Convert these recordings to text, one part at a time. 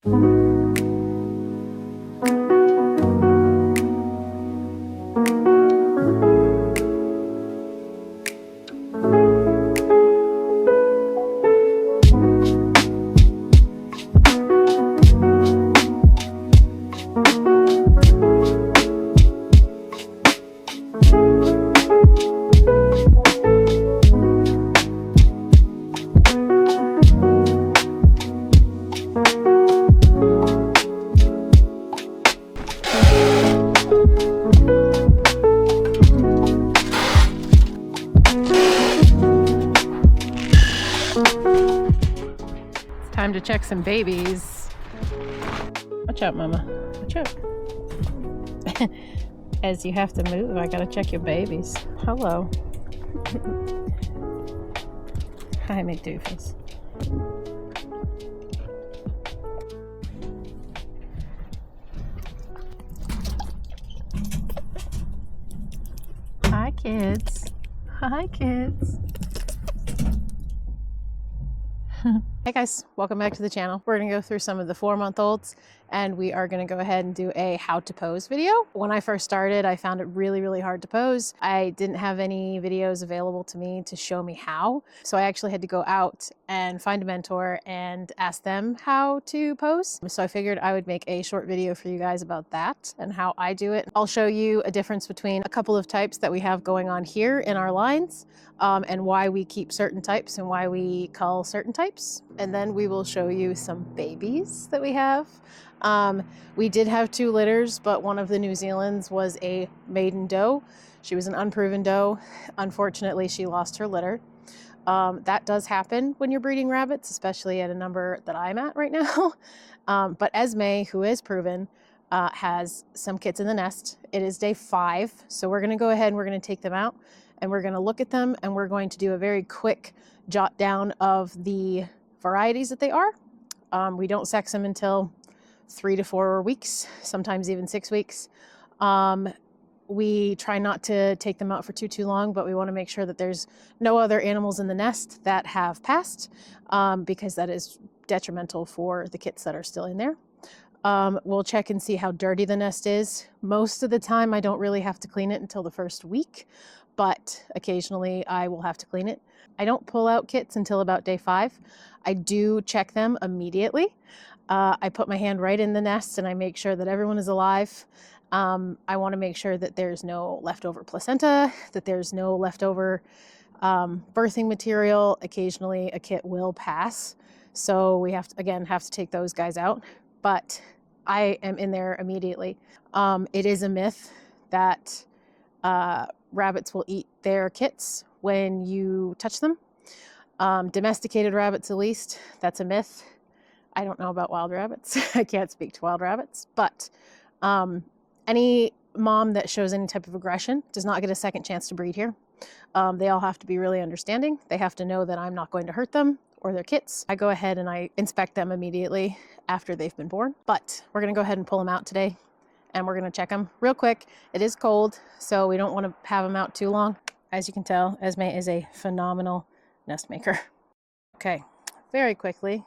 Time to check some babies. Watch out, Mama. Watch out. As you have to move, I gotta check your babies. Hello. Hi, McDoofus. Hi, kids. Hi, kids. Hey guys, welcome back to the channel. We're gonna go through some of the 4-month-olds and we are gonna go ahead and do a how to pose video. When I first started, I found it really hard to pose. I didn't have any videos available to me to show me how. So I actually had to go out and find a mentor and ask them how to pose. So I figured I would make a short video for you guys about that and how I do it. I'll show you a difference between a couple of types that we have going on here in our lines. And why we keep certain types and why we cull certain types. And then we will show you some babies that we have. We did have 2 litters, but one of the New Zealands was a maiden doe. She was an unproven doe. Unfortunately, she lost her litter. That does happen when you're breeding rabbits, especially at a number that I'm at right now. But Esme, who is proven, has some kits in the nest. It is day 5, so we're gonna go ahead and we're gonna take them out and we're gonna look at them and we're going to do a very quick jot down of the varieties that they are. We don't sex them until 3 to 4 weeks, sometimes even 6 weeks. We try not to take them out for too long, but we wanna make sure that there's no other animals in the nest that have passed, because that is detrimental for the kits that are still in there. We'll check and see how dirty the nest is. Most of the time, I don't really have to clean it until the first week, but occasionally I will have to clean it. I don't pull out kits until about day 5. I do check them immediately. I put my hand right in the nest and I make sure that everyone is alive. I want to make sure that there's no leftover placenta, that there's no leftover birthing material. Occasionally a kit will pass. So we have to, again, have to take those guys out, but I am in there immediately. It is a myth that rabbits will eat their kits when you touch them. Domesticated rabbits, at least, that's a myth. I don't know about wild rabbits. I can't speak to wild rabbits, but any mom that shows any type of aggression does not get a second chance to breed here. They all have to be really understanding. They have to know that I'm not going to hurt them or their kits. I go ahead and I inspect them immediately after they've been born, but we're gonna go ahead and pull them out today and we're gonna check them real quick. It is cold, so we don't wanna have them out too long. As you can tell, Esme is a phenomenal nest maker. Okay, very quickly,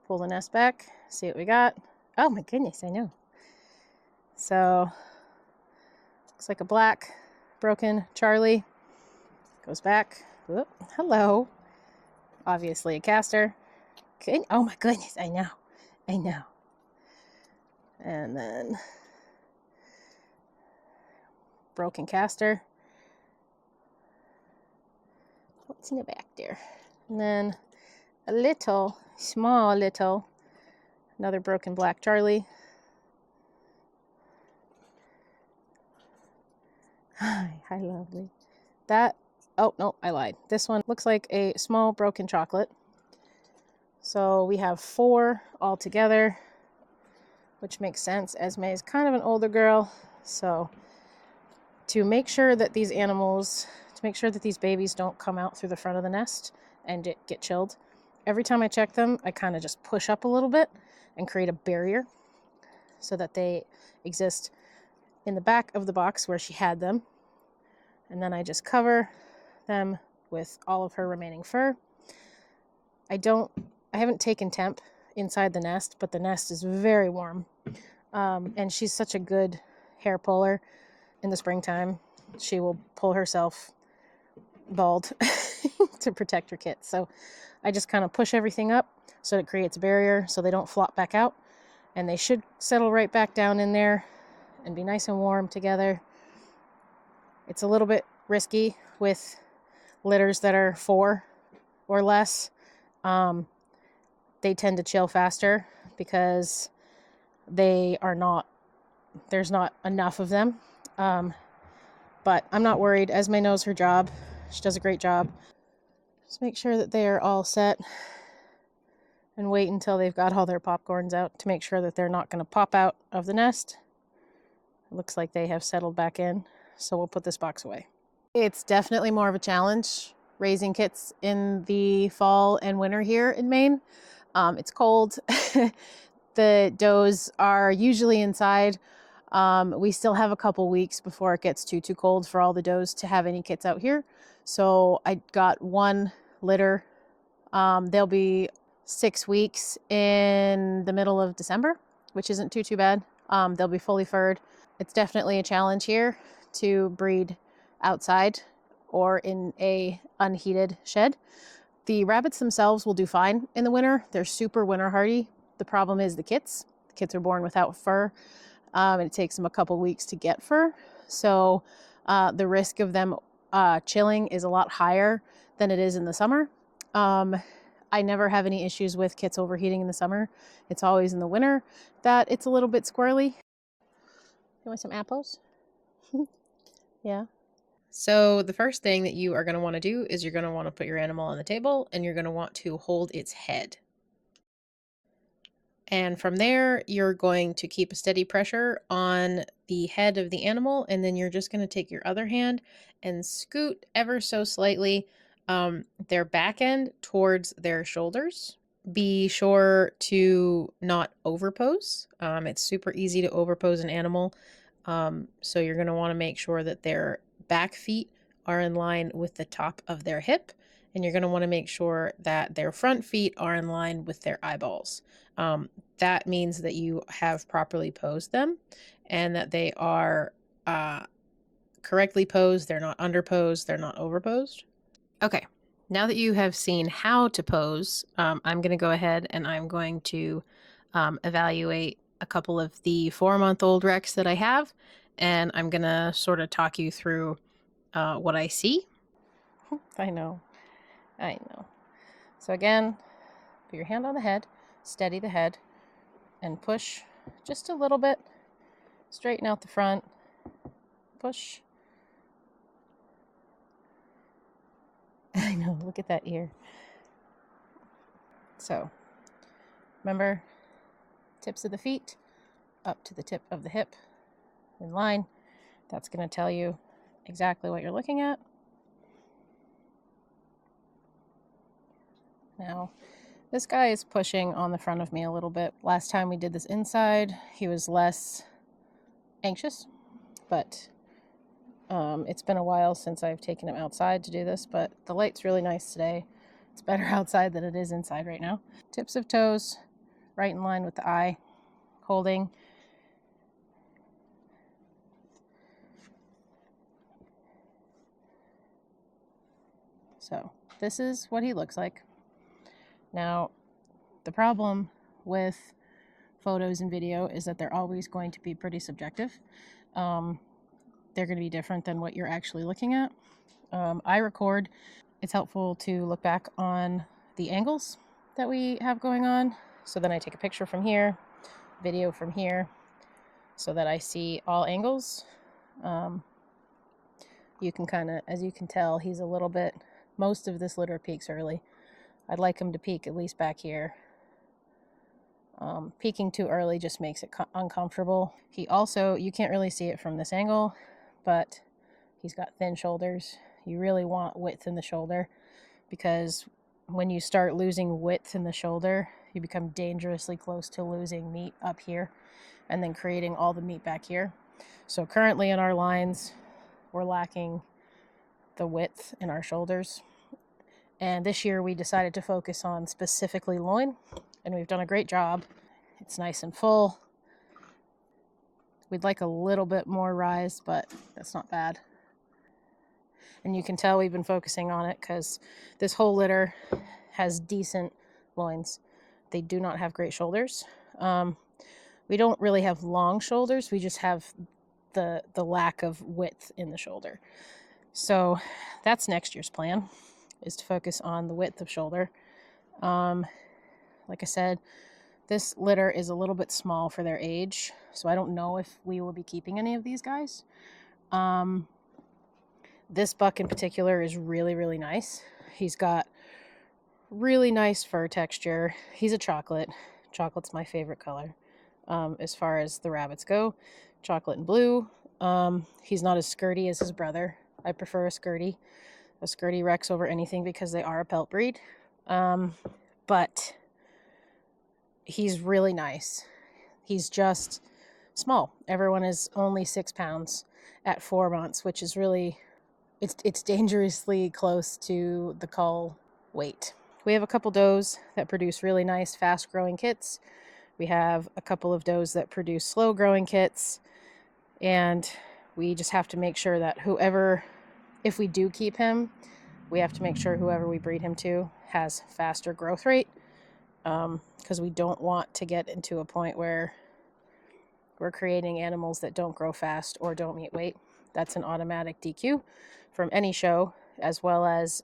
pull the nest back, see what we got. Oh my goodness, I know. So, looks like a black, broken Charlie. Goes back. Whoop, hello. Obviously a caster. Okay. Oh my goodness, I know. I know. And then broken caster. What's in the back there? And then a little, small little, another broken black Charlie. Hi, lovely. That, oh no, I lied. This one looks like a small broken chocolate. So we have 4 all together, which makes sense. Esme is kind of an older girl. So to make sure that these animals, to make sure that these babies don't come out through the front of the nest and get chilled, every time I check them, I kind of just push up a little bit and create a barrier so that they exist in the back of the box where she had them. And then I just cover them with all of her remaining fur. I haven't taken temp inside the nest, but the nest is very warm. And she's such a good hair puller. In the springtime, she will pull herself bald to protect her kits. So I just kind of push everything up so it creates a barrier so they don't flop back out. And they should settle right back down in there and be nice and warm together. It's a little bit risky with litters that are 4 or less. They tend to chill faster because there's not enough of them. But I'm not worried. Esme knows her job. She does a great job. Just make sure that they are all set and wait until they've got all their popcorns out to make sure that they're not going to pop out of the nest. It looks like they have settled back in, so we'll put this box away. It's definitely more of a challenge raising kits in the fall and winter here in Maine. It's cold. The does are usually inside. We still have a couple weeks before it gets too cold for all the does to have any kits out here. So I got 1 litter. They'll be 6 weeks in the middle of December, which isn't too bad. They'll be fully furred. It's definitely a challenge here to breed outside or in a unheated shed. The rabbits themselves will do fine in the winter. They're super winter hardy. The problem is the kits. The kits are born without fur, and it takes them a couple weeks to get fur. So the risk of them chilling is a lot higher than it is in the summer. I never have any issues with kits overheating in the summer. It's always in the winter that it's a little bit squirrely. You want some apples? Yeah. So the first thing that you are going to want to do is you're going to want to put your animal on the table and you're going to want to hold its head. And from there, you're going to keep a steady pressure on the head of the animal, and then you're just going to take your other hand and scoot ever so slightly their back end towards their shoulders. Be sure to not overpose. It's super easy to overpose an animal. So you're going to want to make sure that their back feet are in line with the top of their hip, and you're going to want to make sure that their front feet are in line with their eyeballs. That means that you have properly posed them and that they are correctly posed. They're not underposed. They're not overposed. Okay, now that you have seen how to pose, I'm going to go ahead and I'm going to evaluate a couple of the 4-month-old Rex that I have, and I'm going to sort of talk you through what I see. I know. So again, put your hand on the head, steady the head, and push just a little bit. Straighten out the front. Push. I know, look at that ear. So, remember, tips of the feet up to the tip of the hip in line. That's going to tell you exactly what you're looking at. Now, this guy is pushing on the front of me a little bit. Last time we did this inside, he was less anxious, but it's been a while since I've taken him outside to do this, but the light's really nice today. It's better outside than it is inside right now. Tips of toes right in line with the eye, holding. So this is what he looks like. Now, the problem with photos and video is that they're always going to be pretty subjective. They're going to be different than what you're actually looking at. I record. It's helpful to look back on the angles that we have going on. So then I take a picture from here, video from here, so that I see all angles. You can kind of, as you can tell, he's a little bit, most of this litter peaks early. I'd like him to peak at least back here. Peaking too early just makes it uncomfortable. He also, you can't really see it from this angle, but he's got thin shoulders. You really want width in the shoulder, because when you start losing width in the shoulder, you become dangerously close to losing meat up here and then creating all the meat back here. So currently in our lines, we're lacking the width in our shoulders. And this year we decided to focus on specifically loin and we've done a great job. It's nice and full. We'd like a little bit more rise, but that's not bad. And you can tell we've been focusing on it because this whole litter has decent loins. They do not have great shoulders. We don't really have long shoulders. We just have the lack of width in the shoulder. So that's next year's plan, is to focus on the width of shoulder. Like I said, this litter is a little bit small for their age, so I don't know if we will be keeping any of these guys. This buck in particular is really, really nice. He's got really nice fur texture. He's a chocolate. Chocolate's my favorite color. As far as the rabbits go, chocolate and blue. He's not as skirty as his brother. I prefer a skirty. A skirty wrecks over anything because they are a pelt breed. But he's really nice. He's just small. Everyone is only 6 pounds at 4 months, which is really, it's dangerously close to the cull weight. We have a couple does that produce really nice fast growing kits. We have a couple of does that produce slow growing kits, and we just have to make sure that whoever, if we do keep him, we have to make sure whoever we breed him to has faster growth rate, because we don't want to get into a point where we're creating animals that don't grow fast or don't meet weight. That's an automatic DQ from any show, as well as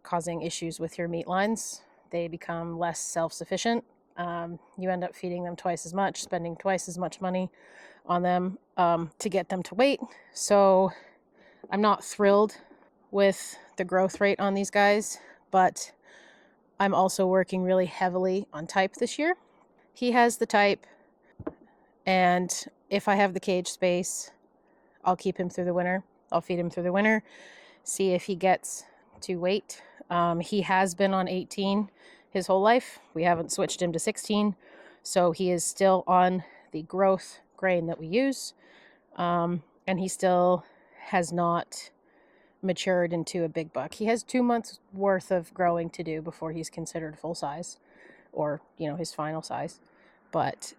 causing issues with your meat lines. They become less self-sufficient. You end up feeding them twice as much, spending twice as much money on them to get them to weight. So I'm not thrilled with the growth rate on these guys, but I'm also working really heavily on type this year. He has the type, and if I have the cage space, I'll keep him through the winter. I'll feed him through the winter, see if he gets to weight. He has been on 18 his whole life. We haven't switched him to 16, so he is still on the growth grain that we use, and he still has not matured into a big buck. He has 2 months worth of growing to do before he's considered full size, or his final size. But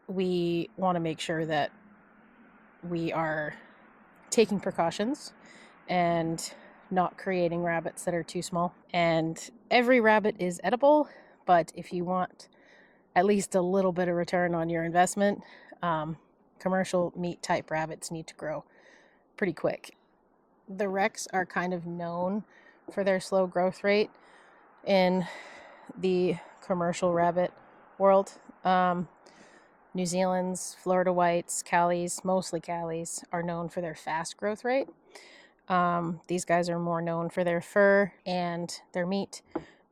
we want to make sure that we are taking precautions and not creating rabbits that are too small. And every rabbit is edible, but if you want at least a little bit of return on your investment, commercial meat type rabbits need to grow pretty quick. The Rex are kind of known for their slow growth rate in the commercial rabbit world. New Zealand's, Florida Whites, Callies, mostly Callies, are known for their fast growth rate. These guys are more known for their fur and their meat,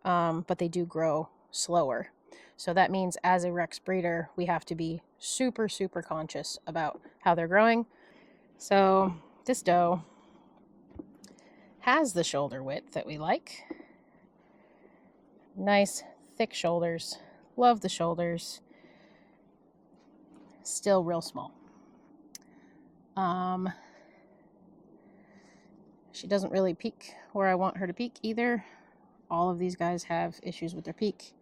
but they do grow slower. So that means as a Rex breeder, we have to be super, super conscious about how they're growing. So this doe has the shoulder width that we like. Nice, thick shoulders. Love the shoulders. Still real small. She doesn't really peak where I want her to peak either. All of these guys have issues with their peak.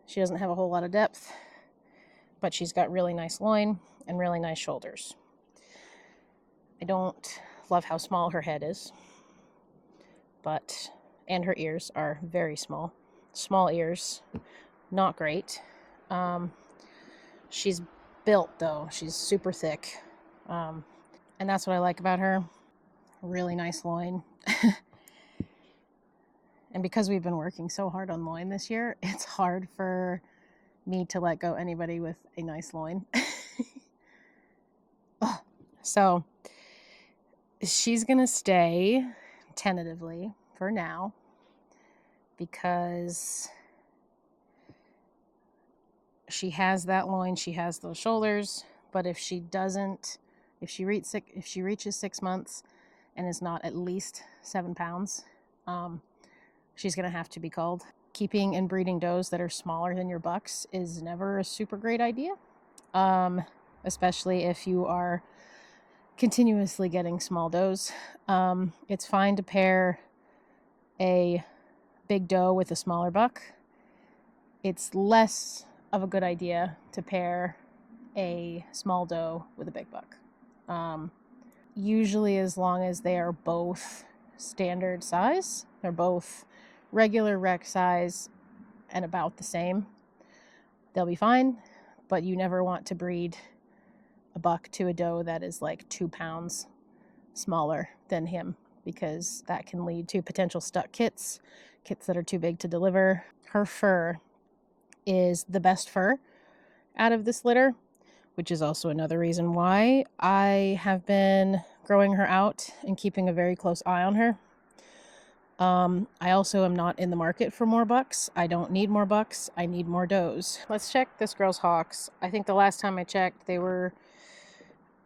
She doesn't have a whole lot of depth, but she's got really nice loin and really nice shoulders. I don't love how small her head is, and her ears are very small. Small ears, not great. She's built though. She's super thick. And that's what I like about her. Really nice loin. And because we've been working so hard on loin this year, it's hard for me to let go anybody with a nice loin. So she's gonna stay tentatively for now because she has that loin, she has those shoulders. But if she reaches 6 months and is not at least 7 pounds, she's gonna have to be culled. Keeping and breeding does that are smaller than your bucks is never a super great idea, especially if you are continuously getting small does. It's fine to pair a big doe with a smaller buck, it's less of a good idea to pair a small doe with a big buck. Usually as long as they are both standard size, they're both regular rec size and about the same, they'll be fine. But you never want to breed a buck to a doe that is like 2 pounds smaller than him, because that can lead to potential stuck kits that are too big to deliver. Her fur is the best fur out of this litter, which is also another reason why I have been growing her out and keeping a very close eye on her. I also am not in the market for more bucks. I don't need more bucks. I need more does. Let's check this girl's hocks. I think the last time I checked, they were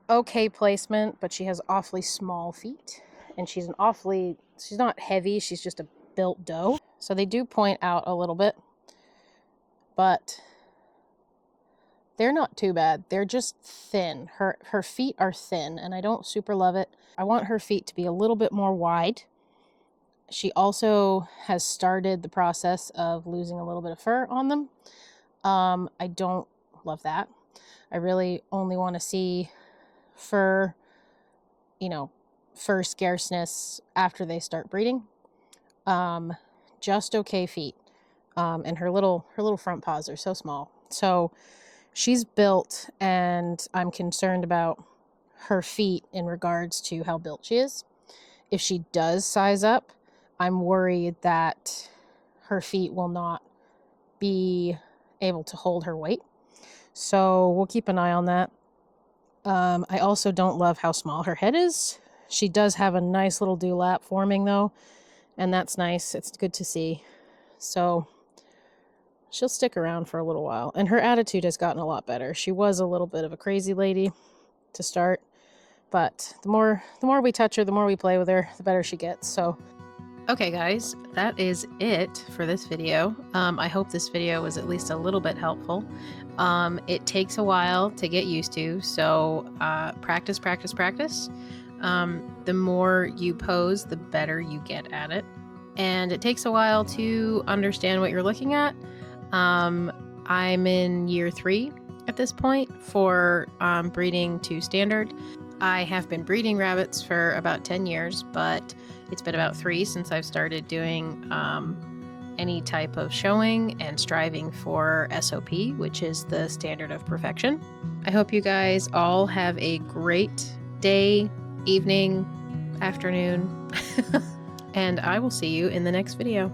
okay placement, but she has awfully small feet, and she's not heavy. She's just a built doe. So they do point out a little bit, but they're not too bad. They're just thin. Her feet are thin, and I don't super love it. I want her feet to be a little bit more wide. She also has started the process of losing a little bit of fur on them. I don't love that. I really only want to see fur, fur scarceness after they start breeding. Just okay feet. And her little front paws are so small. So she's built, and I'm concerned about her feet in regards to how built she is. If she does size up, I'm worried that her feet will not be able to hold her weight. So we'll keep an eye on that. I also don't love how small her head is. She does have a nice little dewlap forming though, and that's nice. It's good to see. So she'll stick around for a little while, and her attitude has gotten a lot better. She was a little bit of a crazy lady to start, but the more we touch her, the more we play with her, the better she gets. So okay guys, that is it for this video. I hope this video was at least a little bit helpful. It takes a while to get used to, so practice. The more you pose, the better you get at it. And it takes a while to understand what you're looking at. I'm in year 3 at this point for breeding to standard. I have been breeding rabbits for about 10 years, but it's been about 3 since I've started doing any type of showing and striving for SOP, which is the standard of perfection. I hope you guys all have a great day, evening, afternoon, and I will see you in the next video.